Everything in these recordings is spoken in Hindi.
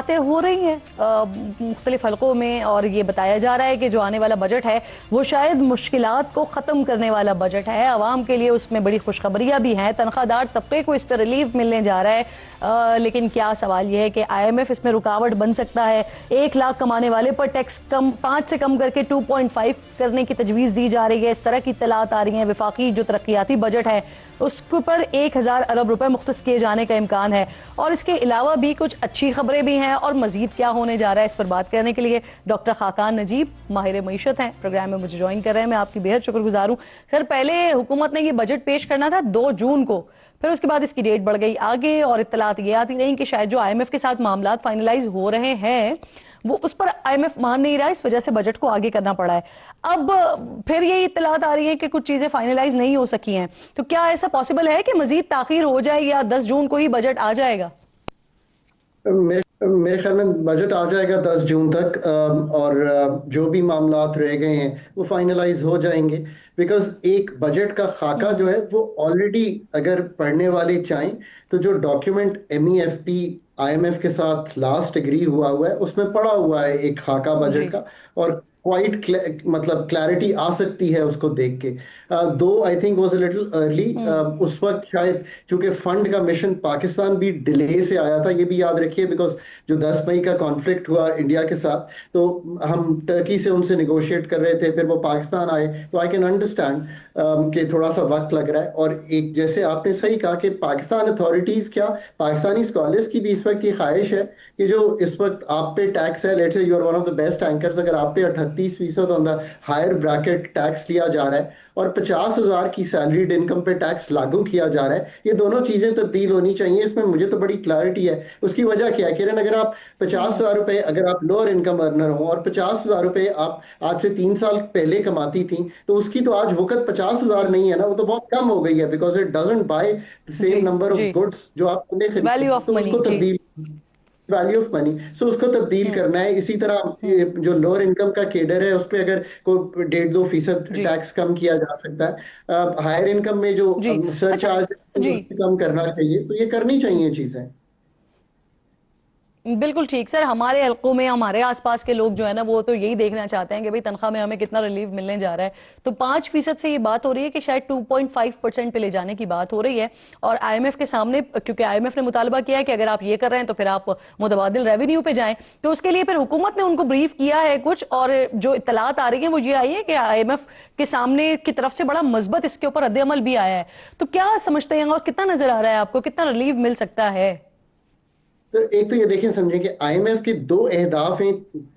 बातें हो रही हैं मुख्तलिफ हलकों में, और ये बताया जा रहा है कि जो आने वाला बजट है वो शायद मुश्किलात को ख़त्म करने वाला बजट है। आवाम के लिए उसमें बड़ी खुशखबरियाँ भी हैं, तनख्वाहदार तबके को इस पर रिलीफ मिलने जा रहा है। लेकिन क्या सवाल यह है कि IMF इसमें रुकावट बन सकता है। 1 लाख कमाने वाले पर टैक्स 5 से कम करके 2.5 करने की तजवीज़ दी जा रही है। इस तरह की इत्तलात आ रही हैं। वफाकी जो तरक्याती बजट है उसके पर 1000 अरब रुपए मुख्तस किए जाने का इम्कान है। और इसके अलावा भी कुछ अच्छी खबरें भी हैं और मजीद क्या होने जा रहा है इस पर बात करने के लिए डॉक्टर खाकान नजीब माहिर मईशत हैं, प्रोग्राम में मुझे ज्वाइन कर रहे हैं। मैं आपकी बेहद शुक्रगुजार हूँ। सर, पहले हुकूमत ने ये बजट पेश करना था 2 जून को, फिर उसके बाद इसकी डेट बढ़ गई आगे, और इत्तलात ये आती रही कि शायद जो IMF के साथ मामला फाइनलाइज हो रहे हैं वो उस पर IMF मान नहीं रहा, इस वजह से बजट को आगे करना पड़ा है। अब फिर ये इत्तलात आ रही है कि कुछ चीजें फाइनलाइज नहीं हो सकी हैं, तो क्या ऐसा पॉसिबल है कि मजीद ताखीर हो जाए या 10 जून को ही बजट आ जाएगा? मेरे ख्याल में बजट आ जाएगा 10 जून तक, और जो भी मामलात रह गए हैं वो फाइनलाइज हो जाएंगे। बिकॉज एक बजट का खाका जो है वो ऑलरेडी, अगर पढ़ने वाले चाहें तो जो डॉक्यूमेंट MEFP IMF के साथ लास्ट एग्री हुआ है उसमें पड़ा हुआ है एक खाका बजट का, और क्वाइट मतलब क्लैरिटी आ सकती है उसको देख के। दो I think was a little early, उस वक्त शायद क्योंकि फंड का मिशन पाकिस्तान भी डिले से आया था, ये भी याद रखिए, बिकॉज जो 10 मई का कॉन्फ्लिक्ट हुआ इंडिया के साथ, तो हम टर्की से उनसे निगोशिएट कर रहे थे, फिर वो पाकिस्तान आए, तो आई कैन अंडरस्टैंड कि थोड़ा सा वक्त लग रहा है। और एक जैसे आपने सही कहा कि पाकिस्तान अथॉरिटीज, क्या पाकिस्तानी स्कॉलर्स की भी इस वक्त ये ख्वाहिश है कि जो इस वक्त आप पे टैक्स है, let's say you are one of the best anchors, अगर आप pay 38% on the higher bracket tax लिया जा रहा है और 50,000 की सैलरीड इनकम पे टैक्स लागू किया जा रहा है, ये दोनों चीजें तब्दील होनी चाहिए। इसमें मुझे तो बड़ी क्लैरिटी है। उसकी वजह क्या है किरण, अगर आप 50,000 रुपए, अगर आप लोअर इनकम अर्नर हो और 50,000 रुपए आप आज से 3 साल पहले कमाती थी, तो उसकी तो आज वक्त 50,000 नहीं है ना, वो तो बहुत कम हो गई है, because it doesn't by the same number of goods जो आप वैल्यू ऑफ मनी, उसको तब्दील, वैल्यू ऑफ मनी, सो उसको तब्दील करना है। इसी तरह जो लोअर इनकम का केडर है उस पर अगर कोई 1.5-2% टैक्स कम किया जा सकता है। हायर इनकम में जो सरचार्ज कम करना चाहिए, तो ये करनी चाहिए चीजें। बिल्कुल ठीक सर, हमारे हलकों में हमारे आसपास के लोग जो है ना वो तो यही देखना चाहते हैं कि भाई तनख्वाह में हमें कितना रिलीफ मिलने जा रहा है। तो 5% से ये बात हो रही है कि शायद 2.5% पे ले जाने की बात हो रही है। और IMF के सामने, क्योंकि IMF ने मुतालबा किया है कि अगर आप ये कर रहे हैं तो फिर आप मुतबादिल रेवेन्यू पे जाएं, तो उसके लिए फिर हुकूमत ने उनको ब्रीफ किया है कुछ, और जो इत्तलात आ रही है वो ये आई है कि IMF के सामने की तरफ से बड़ा मजबूत इसके ऊपर रद्द-ए-अमल भी आया है। तो क्या समझते हैं और कितना नजर आ रहा है आपको, कितना रिलीफ मिल सकता है? तो एक तो ये देखें समझें कि IMF के 2 अहदाफ हैं,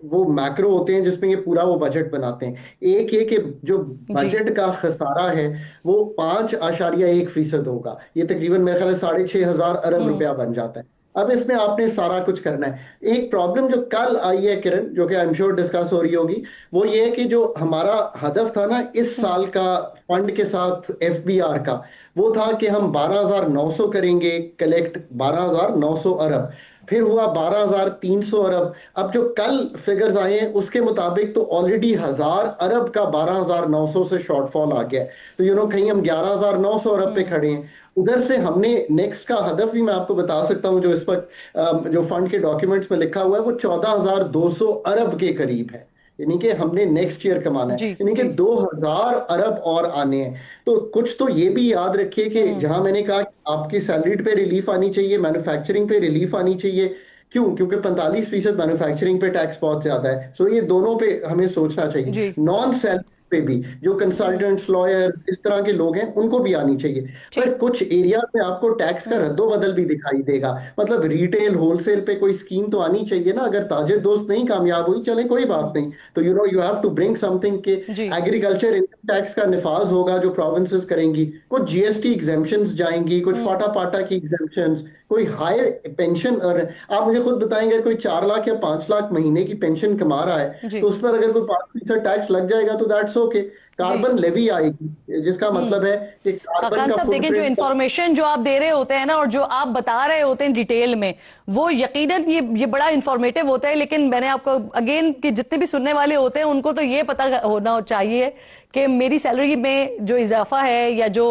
वो मैक्रो होते हैं जिसमें ये पूरा वो बजट बनाते हैं। एक ये कि जो बजट का खसारा है वो 5.1% होगा, ये तकरीबन मेरे ख्याल 6,500 अरब रुपया बन जाता है। अब इसमें आपने सारा कुछ करना है। एक प्रॉब्लम जो कल आई है किरण, जो कि आई एम श्योर डिस्कस हो रही होगी, वो ये है कि जो हमारा हदफ था ना इस साल का फंड के साथ FBR का, वो था कि हम 12,900 करेंगे कलेक्ट, 12,900 अरब, फिर हुआ 12,300 अरब। अब जो कल फिगर्स आए हैं उसके मुताबिक तो ऑलरेडी 1,000 अरब का 12,900 से शॉर्टफॉल आ गया है। तो कहीं हम 11,900 अरब पे खड़े हैं। उधर से हमने नेक्स्ट का हदफ भी मैं आपको बता सकता हूं, जो इस वक्त जो फंड के डॉक्यूमेंट्स में लिखा हुआ है वो 14,200 अरब के करीब है, यानी कि हमने नेक्स्ट ईयर कमाना है, यानी कि 2,000 अरब और आने हैं। तो कुछ तो ये भी याद रखिए कि जहां मैंने कहा आपकी सैलरीड पे रिलीफ आनी चाहिए, मैन्युफैक्चरिंग पे रिलीफ आनी चाहिए। क्यों? क्योंकि 45% मैन्युफैक्चरिंग पे टैक्स बहुत ज्यादा है। सो ये दोनों पे हमें सोचना चाहिए। नॉन सैलरी पे भी जो कंसल्टेंट्स, लॉयर, इस तरह के लोग हैं उनको भी आनी चाहिए। पर कुछ एरिया में आपको टैक्स का रद्दोबदल भी दिखाई देगा, मतलब रिटेल होलसेल पे कोई स्कीम तो आनी चाहिए ना। अगर ताजिर दोस्त नहीं कामयाब हुई, चले कोई बात नहीं, तो you have to bring something के एग्रीकल्चर इनकम टैक्स का निफाज होगा जो प्रोविंसेस करेंगी, कुछ GST एग्जेम्पशंस जाएंगी, कुछ फाटा पाटा की एग्जेम्पशंस, कोई हाई पेंशन। और आप मुझे खुद बताएंगे कोई 4 लाख या 5 लाख महीने की पेंशन कमा रहा है, तो उस पर अगर कोई 5% टैक्स लग जाएगा तो दैट्स ओके। कार्बन लेवी आएगी, जिसका मतलब है कि कार्बन का देखें, जो इंफॉर्मेशन जो आप दे रहे होते हैं ना और जो आप बता रहे होते हैं डिटेल में, वो यकीनन ये बड़ा इंफॉर्मेटिव होता है। लेकिन मैंने आपको अगेन कि जितने भी सुनने वाले होते हैं उनको तो ये पता होना चाहिए कि मेरी सैलरी में जो इजाफा है या जो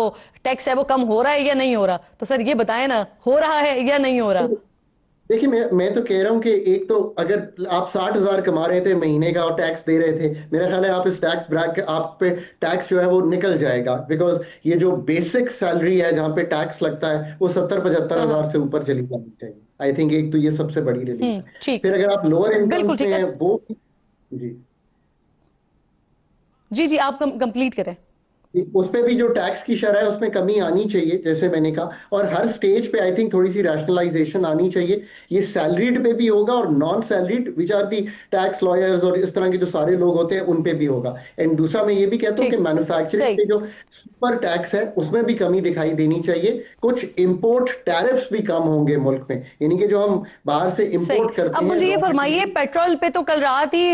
टैक्स है वो कम हो रहा है या नहीं हो रहा। तो सर ये बताएं ना, हो रहा है या नहीं हो रहा? देखिए मैं तो कह रहा हूँ कि एक तो अगर आप 60,000 कमा रहे थे महीने का और टैक्स दे रहे थे, मेरा ख्याल है आप इस टैक्स ब्रैकेट, आप पे टैक्स जो है वो निकल जाएगा, बिकॉज ये जो बेसिक सैलरी है जहाँ पे टैक्स लगता है वो 70-75 हजार से ऊपर चली जानी चाहिए। आई थिंक एक तो ये सबसे बड़ी रिलीफ है। ठीक। फिर अगर आप लोअर बिल्कुल इनकम्स में ठीक है। हैं वो, जी, जी जी, आप कंप्लीट करें। उस पे भी जो टैक्स की शरह है उसमें कमी आनी चाहिए जैसे मैंने कहा, और हर स्टेज पे आई थिंक थोड़ी सी रैशनलाइजेशन आनी चाहिए। ये सैलरीड पे भी होगा और non salaried which are the tax lawyers और इस तरह के जो सारे लोग होते हैं उन पे भी होगा। एंड दूसरा मैं ये भी कहता हूँ कि ठीक। मैन्युफैक्चरिंग सही। पे जो सुपर टैक्स है उसमें भी कमी दिखाई देनी चाहिए। कुछ इंपोर्ट टैरिफ्स भी कम होंगे मुल्क में, यानी कि जो हम बाहर से सही। इंपोर्ट करते अब हैं मुझे ये रॉ फरमाइए, मटेरियल। पेट्रोल पे तो कल रात ही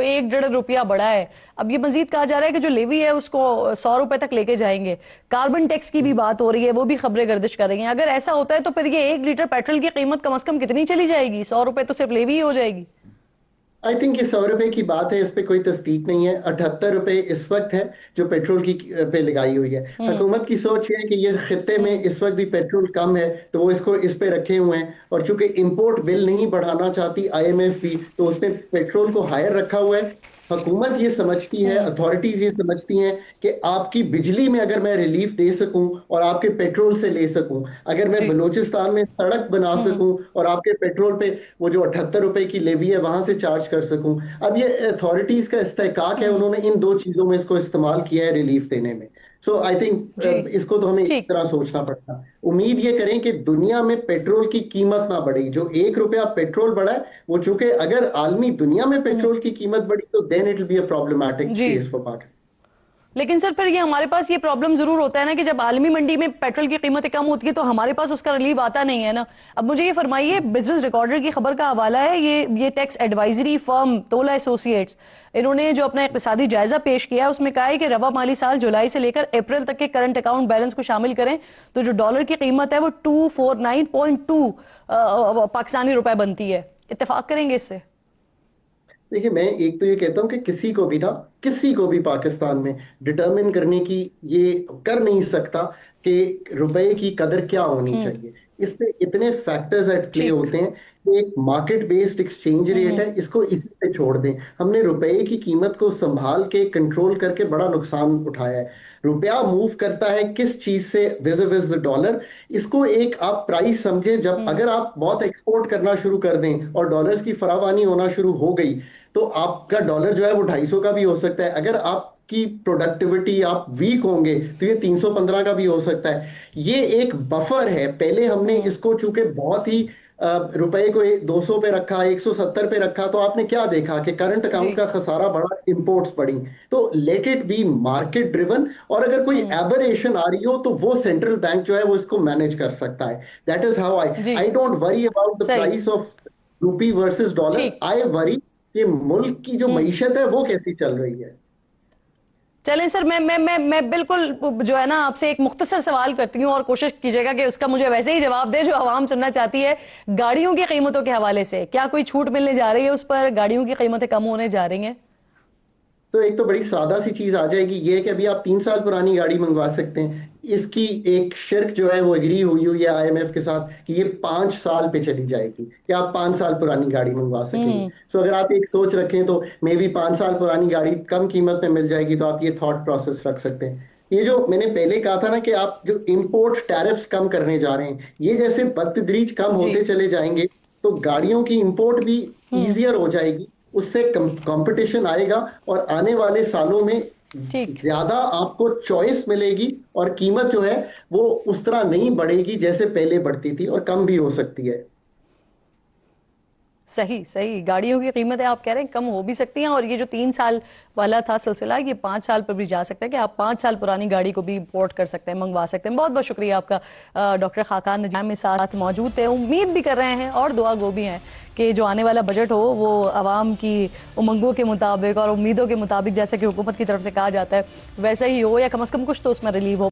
1-1.5 रुपया बढ़ा है। अब ये मजीद कहा जा रहा है कि जो लेवी है उसको 100 रुपए तक लेके जाएंगे। कार्बन टैक्स की भी बात हो रही है, वो भी खबरें गर्दिश कर रही हैं। अगर ऐसा होता है तो फिर ये 1 लीटर पेट्रोल की कीमत कम से कम कितनी चली जाएगी? 100 रुपए तो सिर्फ लेवी ही हो जाएगी। आई थिंक ये 100 रुपए की बात है, इस पे कोई तस्दीक नहीं है। 78 रुपए इस वक्त है जो पेट्रोल की पे लगाई हुई है। हम्म। हुकूमत की सोच ये है कि ये खित्ते में हम्म। इस वक्त भी पेट्रोल कम है तो वो इसको इस पे रखे हुए हैं, और चूंकि इंपोर्ट बिल नहीं बढ़ाना चाहती आईएमएफ भी, तो उसने पेट्रोल को हायर रखा हुआ है। हुकूमत ये समझती है, हम्म। अथॉरिटीज ये समझती हैं कि आपकी बिजली में अगर मैं रिलीफ दे सकूं और आपके पेट्रोल से ले सकूं, अगर मैं जी। बलूचिस्तान में सड़क बना हम्म। सकूं और आपके पेट्रोल पे वो जो 78 रुपए की लेवी है वहां से चार्ज कर सकूं। अब ये अथॉरिटीज का इस्तेहकाक है, हम्म। उन्होंने इन दो चीजों में इसको इस्तेमाल किया है रिलीफ देने में। सो आई जी। थिंक इसको तो हमें इस ठीक। तरह सोचना पड़ता। उम्मीद ये करें कि दुनिया में पेट्रोल की कीमत ना बढ़े। जो 1 रुपया पेट्रोल बढ़ा है वो, चूंकि अगर आलमी दुनिया में हम्म। पेट्रोल की कीमत बढ़ी तो then it will be a problematic जी। Case for Pakistan. लेकिन सर फिर ये हमारे पास ये प्रॉब्लम जरूर होता है ना कि जब आलमी मंडी में पेट्रोल की कीमतें कम होती है तो हमारे पास उसका रिलीफ आता नहीं है ना। अब मुझे ये फरमाइए, बिजनेस रिकॉर्डर की खबर का हवाला है, ये टैक्स एडवाइजरी फर्म तोला एसोसिएट्स, इन्होंने जो अपना इक्तिसादी जायजा पेश किया है उसमें कहा है कि रवा माली साल जुलाई से लेकर अप्रैल तक के करंट अकाउंट बैलेंस को शामिल करें तो जो डॉलर की कीमत है वो 249.2 पाकिस्तानी रुपए बनती है। इत्तेफाक करेंगे इससे? देखिए मैं एक तो ये कहता हूँ कि किसी को भी पाकिस्तान में डिटर्मिन करने की ये कर नहीं सकता कि रुपए की कदर क्या होनी चाहिए। इस पे इतने फैक्टर्स एट प्ले ठीक। होते हैं कि एक मार्केट बेस्ड एक्सचेंज रेट है, इसको इसी पे छोड़ दें। हमने रुपए की कीमत को संभाल के कंट्रोल करके बड़ा नुकसान उठाया है। रुपया मूव करता है किस चीज से? विज़ द डॉलर। इसको एक आप प्राइस समझे, जब अगर आप बहुत एक्सपोर्ट करना शुरू कर दें और डॉलर्स की फरावानी होना शुरू हो गई तो आपका डॉलर जो है वो 250 का भी हो सकता है। अगर आपकी प्रोडक्टिविटी, आप वीक होंगे तो ये 315 का भी हो सकता है। ये एक बफर है। पहले हमने इसको चूंकि बहुत ही रुपए को 200 पे रखा, 170 पे रखा, तो आपने क्या देखा कि करंट जी। अकाउंट का खसारा बढ़ा, इंपोर्ट्स बढ़ी। तो let it be market driven, और अगर कोई एबरेशन आ रही हो तो वो सेंट्रल बैंक जो है वो इसको मैनेज कर सकता है। दैट इज हाउ जी। I don't worry about the सही। Price of rupee versus dollar. ठीक। आई वरी कि मुल्क की जो मईशत है वो कैसी चल रही है। चलें सर, मैं बिल्कुल जो है ना आपसे एक मुख्तसर सवाल करती हूँ और कोशिश कीजिएगा कि उसका मुझे वैसे ही जवाब दे जो आवाम सुनना चाहती है। गाड़ियों की कीमतों के हवाले से क्या कोई छूट मिलने जा रही है? उस पर गाड़ियों की कीमतें कम होने जा रही हैं? तो एक तो बड़ी सादा सी चीज आ जाएगी, ये है कि अभी आप 3 साल पुरानी गाड़ी मंगवा सकते हैं। इसकी एक शिर्क जो है वो एग्री हुई है आईएमएफ के साथ कि ये 5 साल पे चली जाएगी, कि आप 5 साल पुरानी गाड़ी मंगवा सकेंगे। सो अगर आप एक सोच रखें तो मे बी 5 साल पुरानी गाड़ी कम कीमत में मिल जाएगी, तो आप ये थॉट प्रोसेस रख सकते हैं। ये जो मैंने पहले कहा था ना कि आप जो इंपोर्ट टैरिफ्स कम करने जा रहे हैं, ये जैसे बतदरीज कम होते चले जाएंगे तो गाड़ियों की इंपोर्ट भी इजियर हो जाएगी, उससे कंपटीशन आएगा और आने वाले सालों में ठीक। ज्यादा आपको चॉइस मिलेगी और कीमत जो है वो उस तरह नहीं बढ़ेगी जैसे पहले बढ़ती थी, और कम भी हो सकती है। सही सही, गाड़ियों की कीमतें आप कह रहे हैं कम हो भी सकती हैं और ये जो 3 साल वाला था सिलसिला ये 5 साल पर भी जा सकता है कि आप 5 साल पुरानी गाड़ी को भी इंपोर्ट कर सकते हैं, मंगवा सकते हैं। बहुत बहुत शुक्रिया आपका। डॉक्टर खाकान नजाम मेरे साथ मौजूद थे। उम्मीद भी कर रहे हैं और दुआ गो भी हैं कि जो आने वाला बजट हो वो आवाम की उमंगों के मुताबिक और उम्मीदों के मुताबिक, जैसे कि हुकूमत की तरफ से कहा जाता है, वैसा ही हो, या कम से कम कुछ तो उसमें रिलीव हो।